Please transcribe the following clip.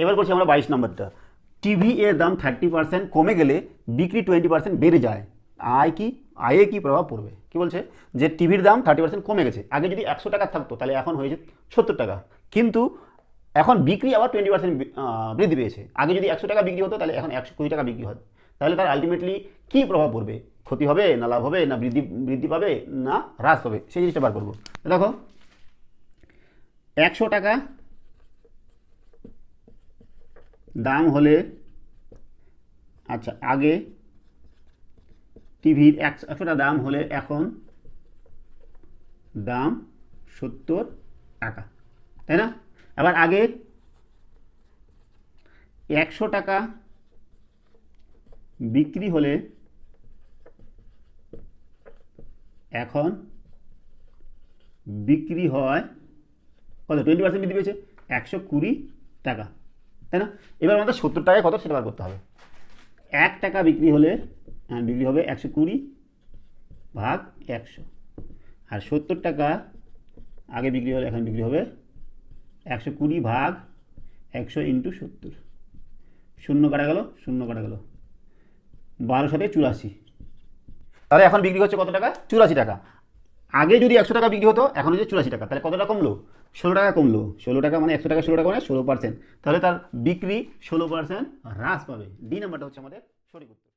এবার করছি আমরা 22 নম্বরটা। টিভি এর দাম 30% কমে গেলে বিক্রি 20% বেড়ে যায়, আয়ে কি প্রভাব পড়বে? কি বলছে যে টিভির দাম 30% কমে গেছে, আগে যদি 100 টাকা থাকতো তাহলে এখন হয়েছে 70 টাকা, কিন্তু এখন বিক্রি আবার 20% বৃদ্ধি পেয়েছে। আগে যদি 100 টাকা বিক্রি হতো তাহলে এখন 120 টাকা বিক্রি হয়, তাহলে তার আলটিমেটলি কী প্রভাব পড়বে? ক্ষতি হবে না লাভ হবে, না বৃদ্ধি বৃদ্ধি পাবে না হ্রাস হবে, সেই জিনিসটা বার করবো। দেখো 100 টাকা দাম হলে, আচ্ছা আগে টিভির 100 টাকা দাম হলে এখন দাম 70 টাকা, তাই না? আবার আগে 100 টাকা বিক্রি হলে এখন বিক্রি হয় কত? 20% বৃদ্ধি পেয়েছে, 120 টাকা, তাই না? এবার আমাদের 70 টাকায় কত সেটা বার করতে হবে। 1 টাকা বিক্রি হলে বিক্রি হবে 120 ভাগ 100, আর 70 টাকা আগে বিক্রি হলে এখন বিক্রি হবে 120 ভাগ 100 ইন্টু 70, শূন্য কাটা গেল, শূন্য কাটা গেল, 12 সাথে 84, তাহলে এখন বিক্রি হচ্ছে কত টাকা? 84 টাকা। আগে যদি 100 টাকা বিক্রি হতো এখন হচ্ছে 84 টাকা, তাহলে কতটা কমলো? 16 টাকা কমলো। 16 টাকা মানে 100 টাকা 16 টাকা মানে 16%, তাহলে তার বিক্রি 16% হ্রাস পাবে। ডি নাম্বারটা হচ্ছে আমাদের সঠিক উত্তর।